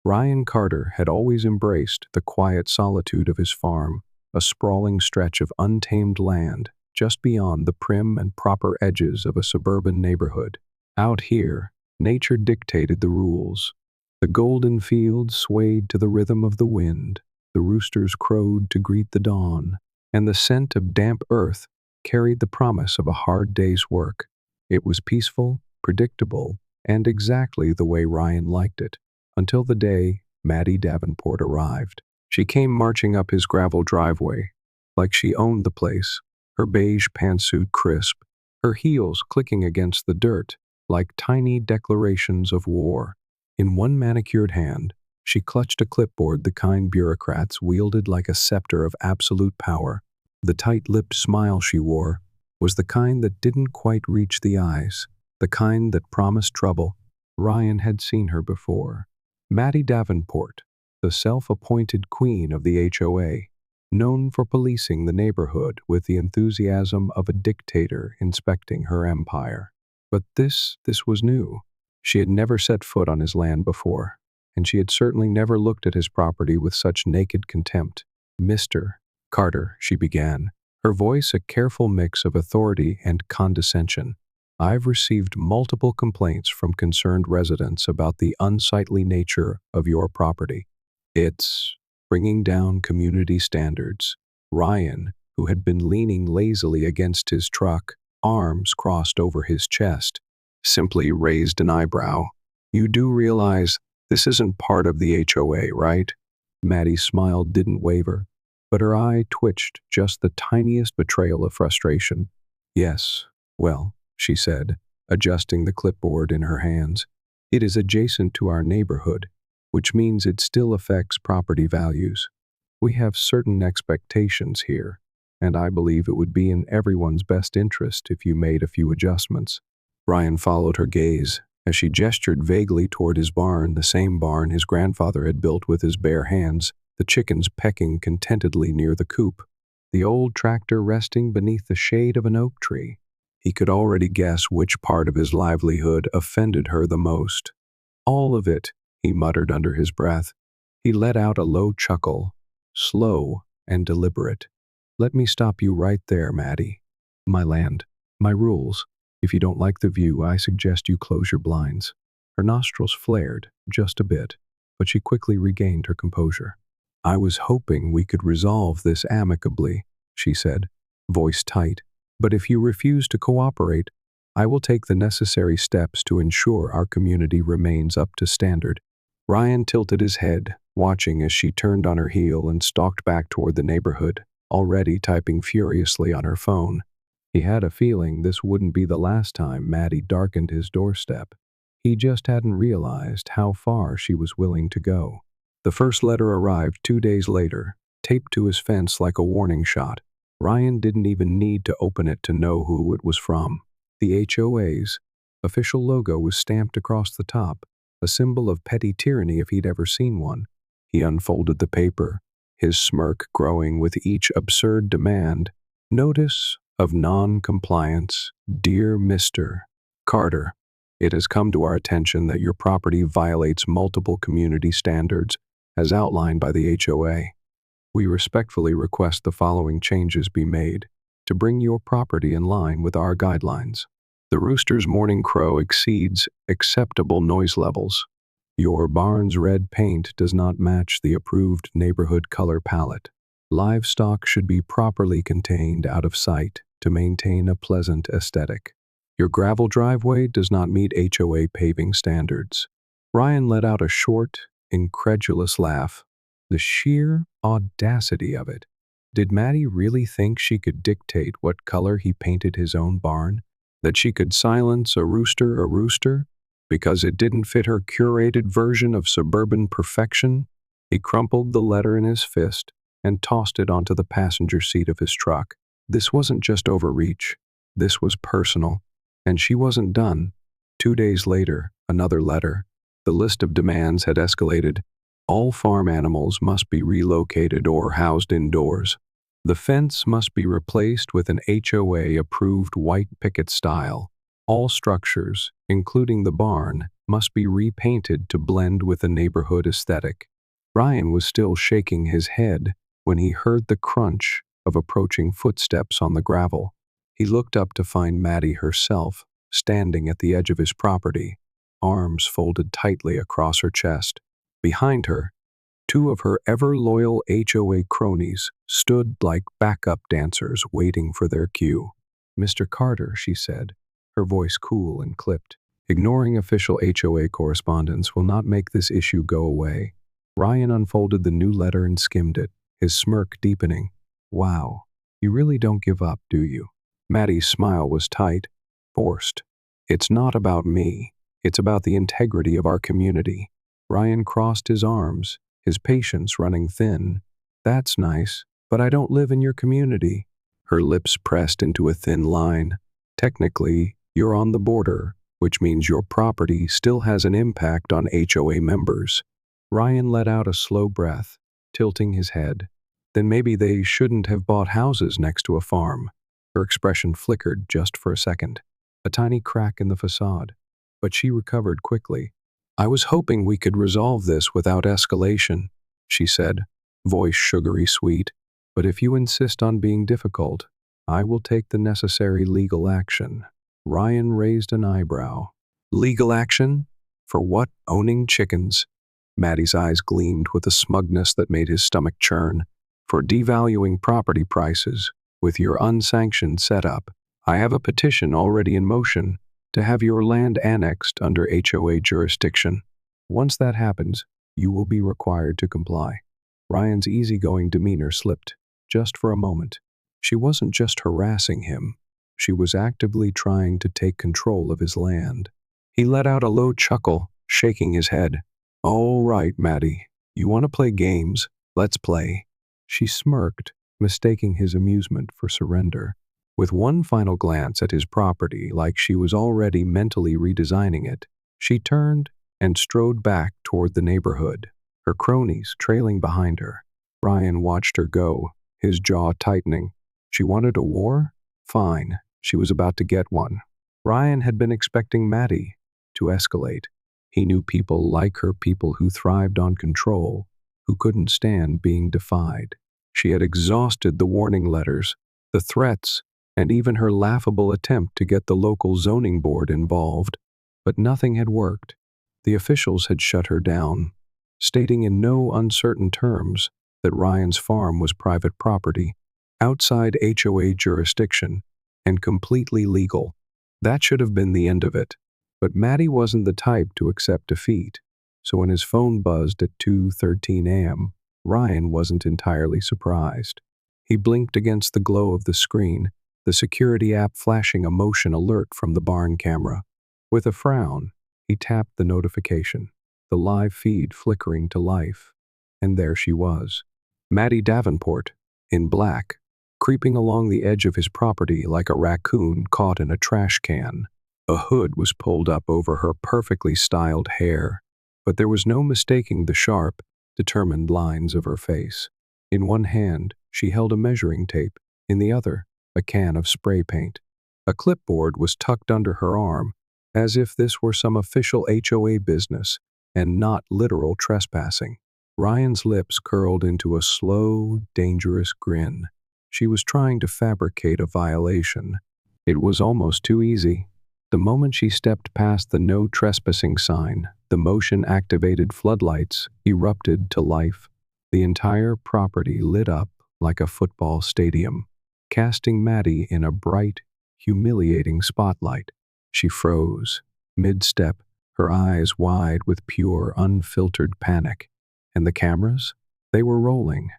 Ryan Carter had always embraced the quiet solitude of his farm, a sprawling stretch of untamed land just beyond the prim and proper edges of a suburban neighborhood. Out here, nature dictated the rules. The golden fields swayed to the rhythm of the wind, the roosters crowed to greet the dawn, and the scent of damp earth carried the promise of a hard day's work. It was peaceful, predictable, and exactly the way Ryan liked it, until the day Maddie Davenport arrived. She came marching up his gravel driveway, like she owned the place, her beige pantsuit crisp, her heels clicking against the dirt like tiny declarations of war. In one manicured hand, she clutched a clipboard the kind bureaucrats wielded like a scepter of absolute power. The tight-lipped smile she wore was the kind that didn't quite reach the eyes, the kind that promised trouble. Ryan had seen her before. Maddie Davenport, the self-appointed queen of the HOA, known for policing the neighborhood with the enthusiasm of a dictator inspecting her empire. But this was new. She had never set foot on his land before, and she had certainly never looked at his property with such naked contempt. "Mr. Carter," she began, her voice a careful mix of authority and condescension. "I've received multiple complaints from concerned residents about the unsightly nature of your property. It's bringing down community standards." Ryan, who had been leaning lazily against his truck, arms crossed over his chest, simply raised an eyebrow. "You do realize this isn't part of the HOA, right?" Maddie's smile didn't waver, but her eye twitched just the tiniest betrayal of frustration. "Yes, well," she said, adjusting the clipboard in her hands, "it is adjacent to our neighborhood, which means it still affects property values. We have certain expectations here, and I believe it would be in everyone's best interest if you made a few adjustments." Ryan followed her gaze as she gestured vaguely toward his barn, the same barn his grandfather had built with his bare hands, the chickens pecking contentedly near the coop, the old tractor resting beneath the shade of an oak tree. He could already guess which part of his livelihood offended her the most. "All of it," he muttered under his breath. He let out a low chuckle, slow and deliberate. "Let me stop you right there, Maddie. My land, my rules. If you don't like the view, I suggest you close your blinds." Her nostrils flared just a bit, but she quickly regained her composure. "I was hoping we could resolve this amicably," she said, voice tight. "But if you refuse to cooperate, I will take the necessary steps to ensure our community remains up to standard." Ryan tilted his head, watching as she turned on her heel and stalked back toward the neighborhood, already typing furiously on her phone. He had a feeling this wouldn't be the last time Maddie darkened his doorstep. He just hadn't realized how far she was willing to go. The first letter arrived 2 days later, taped to his fence like a warning shot. Ryan didn't even need to open it to know who it was from. The HOA's official logo was stamped across the top, a symbol of petty tyranny if he'd ever seen one. He unfolded the paper, his smirk growing with each absurd demand. "Notice of non-compliance. Dear Mr. Carter, it has come to our attention that your property violates multiple community standards as outlined by the HOA. We respectfully request the following changes be made to bring your property in line with our guidelines. The rooster's morning crow exceeds acceptable noise levels. Your barn's red paint does not match the approved neighborhood color palette. Livestock should be properly contained out of sight to maintain a pleasant aesthetic. Your gravel driveway does not meet HOA paving standards." Ryan let out a short, incredulous laugh. The sheer audacity of it. Did Maddie really think she could dictate what color he painted his own barn? That she could silence a rooster because it didn't fit her curated version of suburban perfection? He crumpled the letter in his fist and tossed it onto the passenger seat of his truck. This wasn't just overreach. This was personal. And she wasn't done. 2 days later, another letter. The list of demands had escalated. All farm animals must be relocated or housed indoors. The fence must be replaced with an HOA-approved white picket style. All structures, including the barn, must be repainted to blend with the neighborhood aesthetic. Ryan was still shaking his head when he heard the crunch of approaching footsteps on the gravel. He looked up to find Maddie herself, standing at the edge of his property, arms folded tightly across her chest. Behind her, two of her ever-loyal HOA cronies stood like backup dancers waiting for their cue. "Mr. Carter," she said, her voice cool and clipped. "Ignoring official HOA correspondence will not make this issue go away." Ryan unfolded the new letter and skimmed it, his smirk deepening. "Wow, you really don't give up, do you?" Maddie's smile was tight, forced. "It's not about me. It's about the integrity of our community." Ryan crossed his arms, his patience running thin. "That's nice, but I don't live in your community." Her lips pressed into a thin line. "Technically, you're on the border, which means your property still has an impact on HOA members." Ryan let out a slow breath, tilting his head. "Then maybe they shouldn't have bought houses next to a farm." Her expression flickered just for a second, a tiny crack in the facade, but she recovered quickly. "I was hoping we could resolve this without escalation," she said, voice sugary sweet. "But if you insist on being difficult, I will take the necessary legal action." Ryan raised an eyebrow. "Legal action? For what? Owning chickens?" Maddie's eyes gleamed with a smugness that made his stomach churn. "For devaluing property prices with your unsanctioned setup. I have a petition already in motion to have your land annexed under HOA jurisdiction. Once that happens, you will be required to comply." Ryan's easygoing demeanor slipped, just for a moment. She wasn't just harassing him. She was actively trying to take control of his land. He let out a low chuckle, shaking his head. "All right, Maddie. You want to play games? Let's play." She smirked, mistaking his amusement for surrender. With one final glance at his property, like she was already mentally redesigning it, she turned and strode back toward the neighborhood, her cronies trailing behind her. Ryan watched her go, his jaw tightening. She wanted a war? Fine, she was about to get one. Ryan had been expecting Maddie to escalate. He knew people like her, people who thrived on control, who couldn't stand being defied. She had exhausted the warning letters, the threats, and even her laughable attempt to get the local zoning board involved, but nothing had worked. The officials had shut her down, stating in no uncertain terms that Ryan's farm was private property, outside HOA jurisdiction, and completely legal. That should have been the end of it. But Maddie wasn't the type to accept defeat, so when his phone buzzed at 2:13 a.m., Ryan wasn't entirely surprised. He blinked against the glow of the screen, the security app flashing a motion alert from the barn camera. With a frown, he tapped the notification, the live feed flickering to life. And there she was, Maddie Davenport, in black, creeping along the edge of his property like a raccoon caught in a trash can. A hood was pulled up over her perfectly styled hair, but there was no mistaking the sharp, determined lines of her face. In one hand, she held a measuring tape, in the other, a can of spray paint. A clipboard was tucked under her arm, as if this were some official HOA business and not literal trespassing. Ryan's lips curled into a slow, dangerous grin. She was trying to fabricate a violation. It was almost too easy. The moment she stepped past the no trespassing sign, the motion-activated floodlights erupted to life. The entire property lit up like a football stadium, casting Maddie in a bright, humiliating spotlight. She froze, mid-step, her eyes wide with pure, unfiltered panic. And the cameras? They were rolling.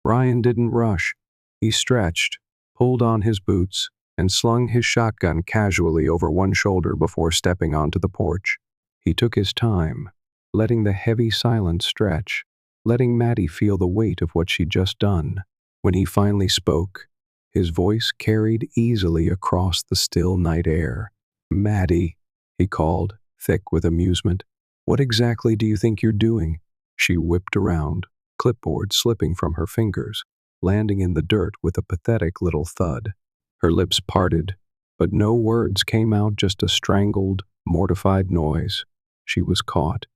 Ryan didn't rush. He stretched, pulled on his boots, and slung his shotgun casually over one shoulder before stepping onto the porch. He took his time, letting the heavy silence stretch, letting Maddie feel the weight of what she'd just done. When he finally spoke, his voice carried easily across the still night air. "Maddie," he called, thick with amusement. "What exactly do you think you're doing?" She whipped around, clipboard slipping from her fingers, landing in the dirt with a pathetic little thud. Her lips parted, but no words came out, just a strangled, mortified noise. she was caught.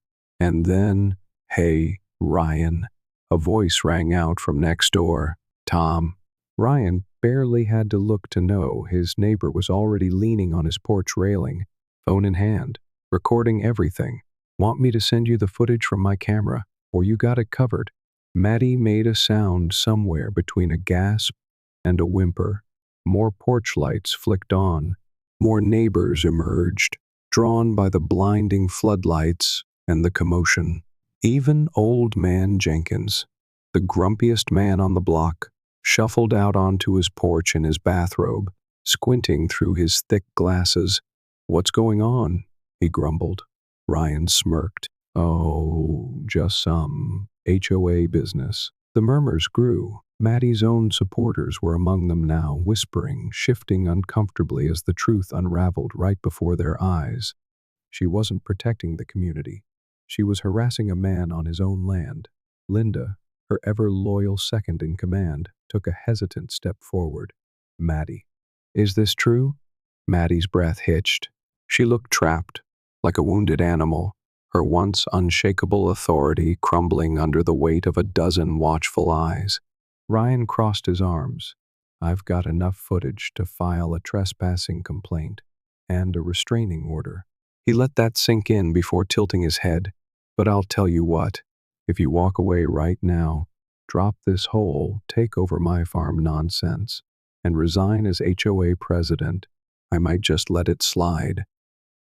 And then, "Hey, Ryan," a voice rang out from next door. "Tom." Ryan barely had to look to know his neighbor was already leaning on his porch railing, phone in hand, recording everything. "Want me to send you the footage from my camera, or you got it covered?" Maddie made a sound somewhere between a gasp and a whimper. More porch lights flicked on. More neighbors emerged, drawn by the blinding floodlights and the commotion. Even Old Man Jenkins, the grumpiest man on the block, shuffled out onto his porch in his bathrobe, squinting through his thick glasses. "What's going on?" he grumbled. Ryan smirked. "Oh, just some HOA business." The murmurs grew. Maddie's own supporters were among them now, whispering, shifting uncomfortably as the truth unraveled right before their eyes. She wasn't protecting the community. She was harassing a man on his own land. Linda, her ever-loyal second in command, took a hesitant step forward. "Maddie, is this true?" Maddie's breath hitched. She looked trapped, like a wounded animal, her once unshakable authority crumbling under the weight of a dozen watchful eyes. Ryan crossed his arms. "I've got enough footage to file a trespassing complaint and a restraining order." He let that sink in before tilting his head. "But I'll tell you what, if you walk away right now, drop this whole take over my farm nonsense, and resign as HOA president, I might just let it slide."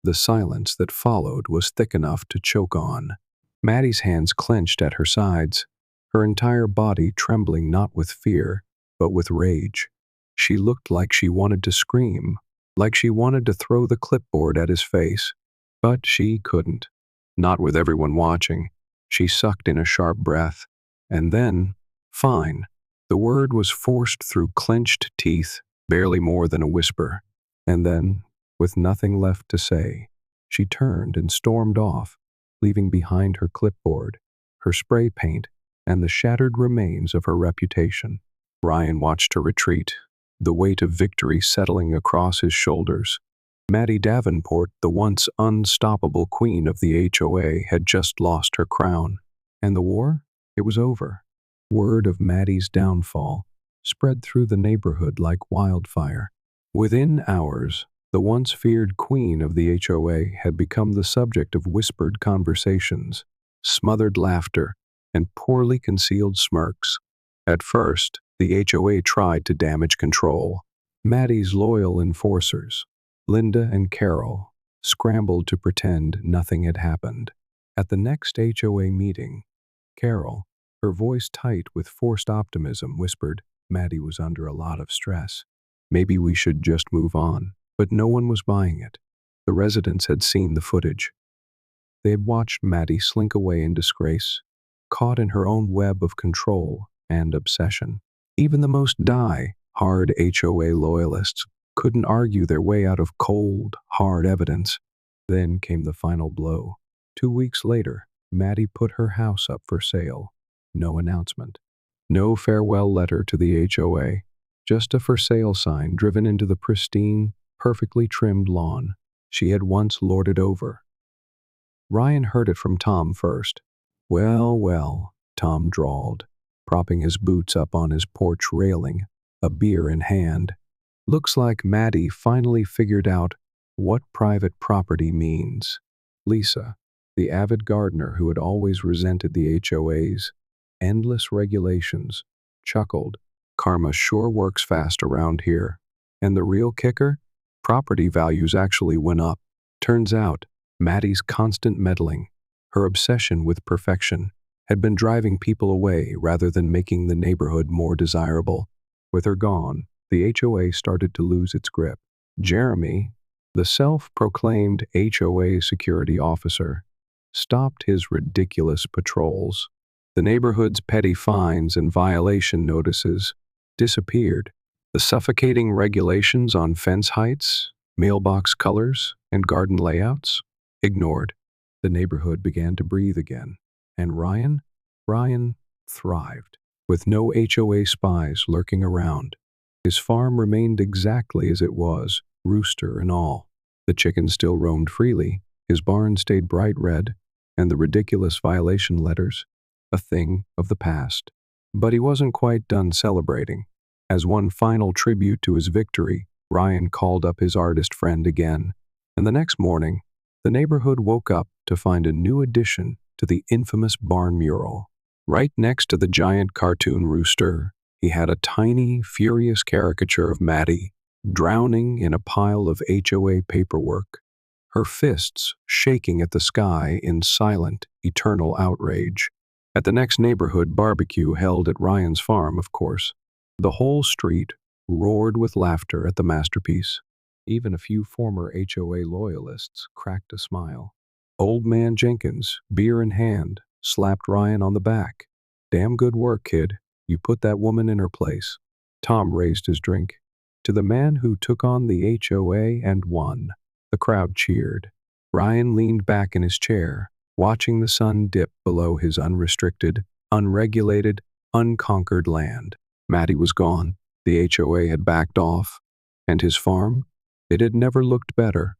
The silence that followed was thick enough to choke on. Maddie's hands clenched at her sides, her entire body trembling not with fear, but with rage. She looked like she wanted to scream, like she wanted to throw the clipboard at his face. But she couldn't. Not with everyone watching. She sucked in a sharp breath. And then, "Fine." The word was forced through clenched teeth, barely more than a whisper. And then, with nothing left to say, she turned and stormed off, leaving behind her clipboard, her spray paint, and the shattered remains of her reputation. Ryan watched her retreat, the weight of victory settling across his shoulders. Maddie Davenport, the once unstoppable queen of the HOA, had just lost her crown. And the war? It was over. Word of Maddie's downfall spread through the neighborhood like wildfire. Within hours, the once feared queen of the HOA had become the subject of whispered conversations, smothered laughter, and poorly concealed smirks. At first, the HOA tried to damage control. Maddie's loyal enforcers, Linda and Carol, scrambled to pretend nothing had happened. At the next HOA meeting, Carol, her voice tight with forced optimism, whispered, "Maddie was under a lot of stress. Maybe we should just move on." But no one was buying it. The residents had seen the footage. They had watched Maddie slink away in disgrace, caught in her own web of control and obsession. Even the most die-hard HOA loyalists couldn't argue their way out of cold, hard evidence. Then came the final blow. 2 weeks later, Maddie put her house up for sale. No announcement. No farewell letter to the HOA. Just a for sale sign driven into the pristine, perfectly trimmed lawn she had once lorded over. Ryan heard it from Tom first. "Well, well," Tom drawled, propping his boots up on his porch railing, a beer in hand. "Looks like Maddie finally figured out what private property means." Lisa, the avid gardener who had always resented the HOA's endless regulations, chuckled. "Karma sure works fast around here. And the real kicker? Property values actually went up." Turns out, Maddie's constant meddling, her obsession with perfection, had been driving people away rather than making the neighborhood more desirable. With her gone, the HOA started to lose its grip. Jeremy, the self-proclaimed HOA security officer, stopped his ridiculous patrols. The neighborhood's petty fines and violation notices disappeared. The suffocating regulations on fence heights, mailbox colors, and garden layouts? Ignored. The neighborhood began to breathe again. And Ryan thrived. With no HOA spies lurking around, his farm remained exactly as it was, rooster and all. The chickens still roamed freely, His barn stayed bright red, and the ridiculous violation letters, a thing of the past. But he wasn't quite done celebrating. As one final tribute to his victory, Ryan called up his artist friend again, and the next morning, the neighborhood woke up to find a new addition to the infamous barn mural. Right next to the giant cartoon rooster, he had a tiny, furious caricature of Maddie, drowning in a pile of HOA paperwork, her fists shaking at the sky in silent, eternal outrage. At the next neighborhood barbecue held at Ryan's farm, of course, the whole street roared with laughter at the masterpiece. Even a few former HOA loyalists cracked a smile. Old Man Jenkins, beer in hand, slapped Ryan on the back. "Damn good work, kid. You put that woman in her place." Tom raised his drink. "To the man who took on the HOA and won." The crowd cheered. Ryan leaned back in his chair, watching the sun dip below his unrestricted, unregulated, unconquered land. Maddie was gone. The HOA had backed off. And his farm? It had never looked better.